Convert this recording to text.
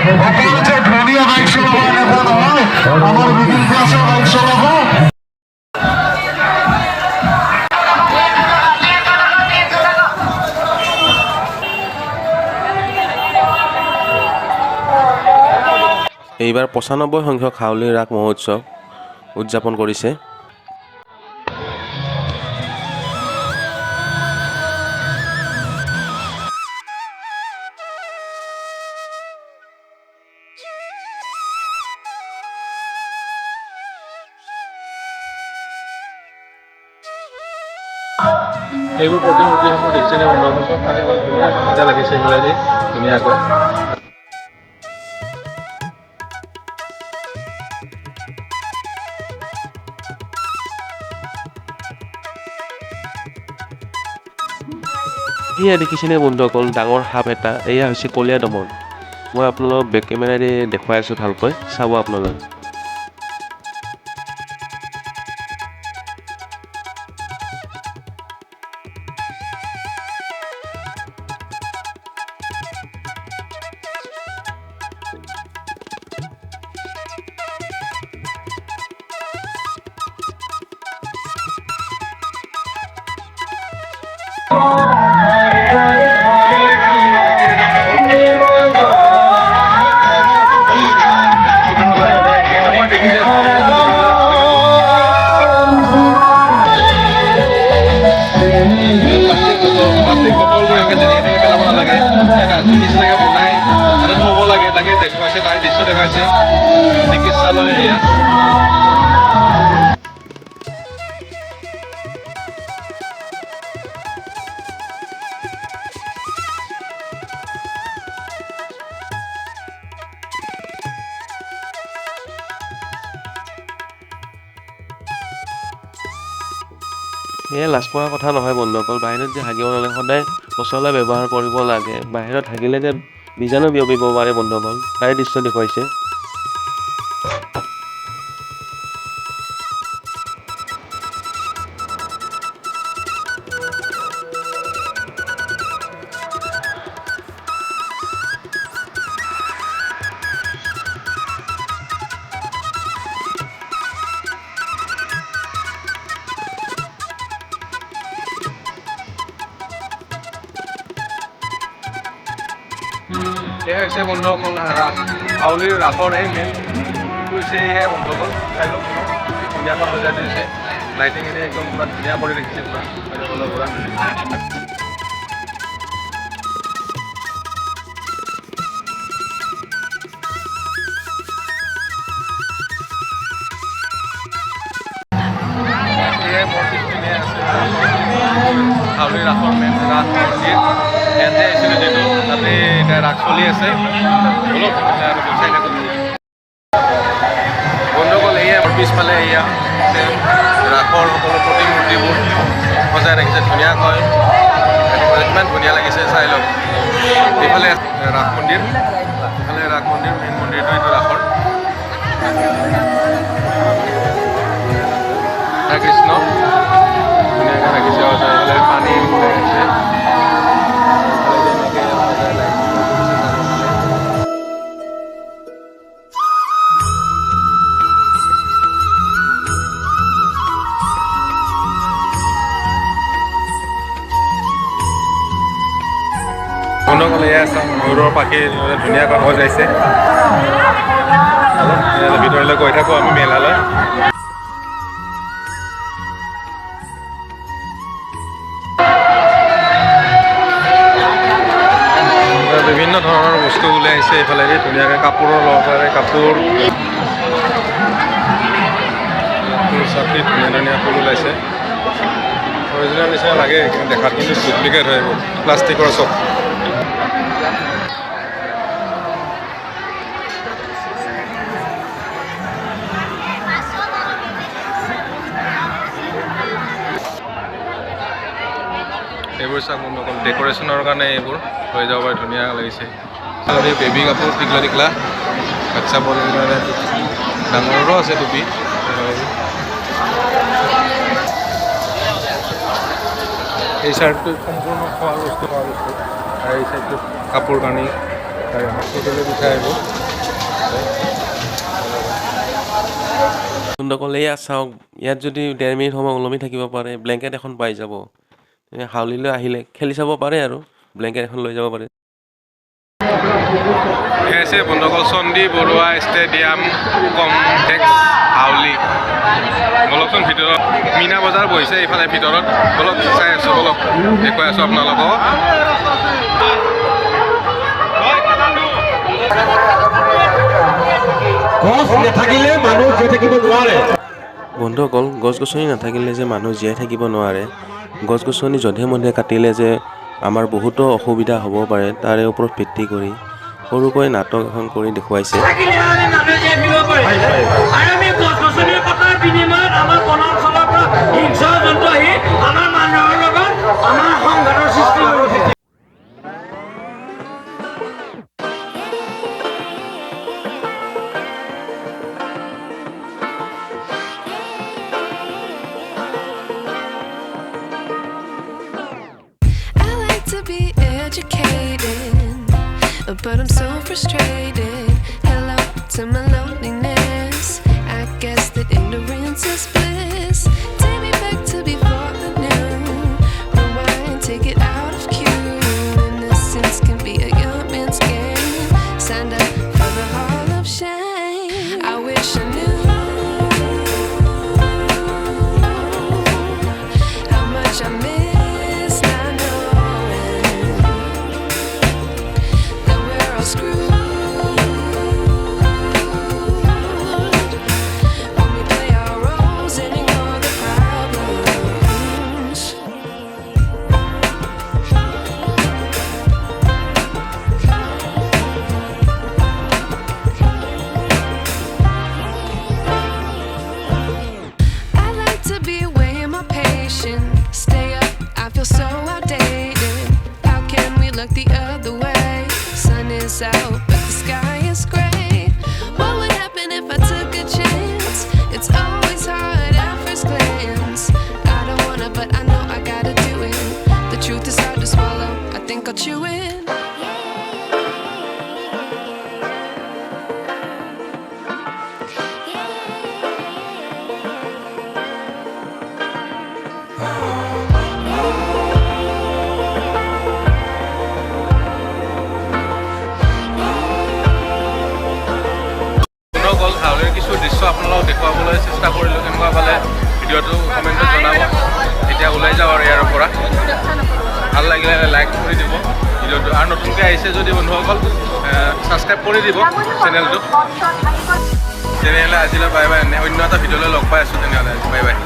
অকল যে ধুনীয়া বাইক চলাব এনেকুৱা নহয়, আমাৰ মিডিল ক্লাছৰ বাইক চলাব। এইবাৰ ৯৫ সংখ্যক হাউলি ৰাস মহোৎসৱ উদযাপন কৰিছে। এইবোৰ প্ৰতিমূৰ্তিসমূহ দেখিছেনে বন্ধুসকল? মজা লাগিছে এইবিলাক ধুনীয়াকৈ। এয়া দেখিছেনে বন্ধুসকল, ডাঙৰ সাপ এটা, এয়া হৈছে কলীয়া দমন। মই আপোনালোকক বেক কেমেৰাৰে দেখুৱাই আছোঁ ভালকৈ, চাব আপোনালোকে। এয়া লাজ পোৱাৰ কথা নহয় বন্ধুসকল, বাহিৰত যে হাগিব নালাগে, সদায় মছলা ব্যৱহাৰ কৰিব লাগে। বাহিৰত হাগিলে যে বীজাণু বিয়পিব পাৰে বন্ধুসকল, তাৰে দৃশ্য দেখুৱাইছে। এয়া হৈছে বন্ধুসকল হাউলিৰ ৰাসৰ এই মেইন হৈছে এয়া বন্ধুসকল, চাই লওক ধুনীয়াকৈ সজাই দিছে, লাইটিংখিনি একদম পূৰা ধুনীয়া কৰি ৰাখিছে পূৰা পৰা। হাউলি ৰাসৰ মেইন ৰাস মন্দিৰ ইয়াতে আহিছিলোঁ যিহেতু, তাতে এতিয়া ৰাস চলি আছে। অলপ বন্ধুসকল এয়া পিছফালে এয়া ৰাসৰ সকলো প্ৰতিমূৰ্তিবোৰ সজাই ৰাখিছে ধুনীয়াকৈ, কিমান ধুনীয়া লাগিছে চাই লওক। এইফালে ৰাস মন্দিৰ, এইফালে ৰাস মন্দিৰ, মেইন মন্দিৰটো এইটো ৰাসৰ। কৃষ্ণ ধুনীয়াকৈ ৰাখিছে, এইফালে পানী ৰাখিছে। বন্ধুসকল এয়া চাওক ময়ূৰৰ পাখি ধুনীয়াকৈ সজাইছে। ভিতৰলৈ গৈ থাকোঁ আমি মেলালৈ। বিভিন্ন ধৰণৰ বস্তু ওলাই আহিছে এইফালেদি ধুনীয়াকৈ, কাপোৰৰ লগতে কাপোৰ চাপি ধুনীয়া ধুনীয়া ফুল ওলাইছে। অৰিজিনেল নিচিনা লাগে কিন্তু দেখাত, কিন্তু ডুপ্লিকেট হয় এইবোৰ, প্লাষ্টিকৰ চব। এইবোৰ চাওক বন্ধুসকল, ডেক'ৰেশ্যনৰ কাৰণে এইবোৰ হৈ যাব পাৰে, ধুনীয়া লাগিছে। বেবী কাপোৰ টিকলা টিকলা, বাচ্চা পোৱালিৰ কাৰণে, ডাঙৰৰো আছে টুপি। এই চাইডটো সম্পূৰ্ণ খোৱা বস্তু, আৰু এই চাইডটো কাপোৰ কানি, হস্পিটেলে গুচাই আহিব। বন্ধুসকল এয়া চাওক, ইয়াত যদি 1.5 মিনিট সময় ওলমি থাকিব পাৰে, ব্লেংকেট এখন পাই যাব। হাউলিলৈ আহিলে খেলি চাব পাৰে আৰু ব্লেংকেট এখন লৈ যাব পাৰে। আছে বন্ধুসকল চণ্ডী বৰুৱা ষ্টেডিয়াম কমপ্লেক্স হাউলি। বলকচোন ভিতৰত মীনা বজাৰ বহিছে এইফালে ভিতৰত। বলক চাই আছোঁ, বলক দেখুৱাই আছোঁ আপোনালোকক। গছ নাথাকিলে মানুহ জীয়াই থাকিব নোৱাৰে। বন্ধুসকল গছ-গছনি নাথাকিলে যে মানুহ জীয়াই থাকিব নোৱাৰে, গছ-গছনি যধে মধে কাটিলে যে আমাৰ বহুতো অসুবিধা হ'ব পাৰে তাৰে ওপৰত ভিত্তি কৰি সৰুকৈ নাটক এখন কৰি দেখুৱাইছে। But I'm so frustrated. Hello to my loneliness. I guess that ignorance is bliss. Take me back to before I knew. Rewind, take it out of cue. Innocence can be a young man's game. Signed up for the hall of shame. I wish I knew how much I miss. Stay up, I feel so outdated. How can we look the other way? Sun is out, but the sky is gray. What would happen if I took a chance? It's always hard at first glance. I don't wanna, but I know I gotta do it. The truth is hard to swallow, I think I'll chew it. হাউলিৰ কিছু দৃশ্য আপোনালোকক দেখুৱাবলৈ চেষ্টা কৰিলোঁ। কেনেকুৱা পালে ভিডিঅ'টো কমেণ্টত জনাব। এতিয়া ওলাই যাওঁ আৰু ইয়াৰ পৰা। ভাল লাগিলে লাইক কৰি দিব ভিডিঅ'টো, আৰু নতুনকৈ আহিছে যদি বন্ধুসকল ছাবস্ক্ৰাইব কৰি দিব চেনেলটো। তেনেহ'লে আজিলৈ বাই বাই। অন্য এটা ভিডিঅ'লৈ লগ পাই আছোঁ তেনেহ'লে আজি বাই বাই।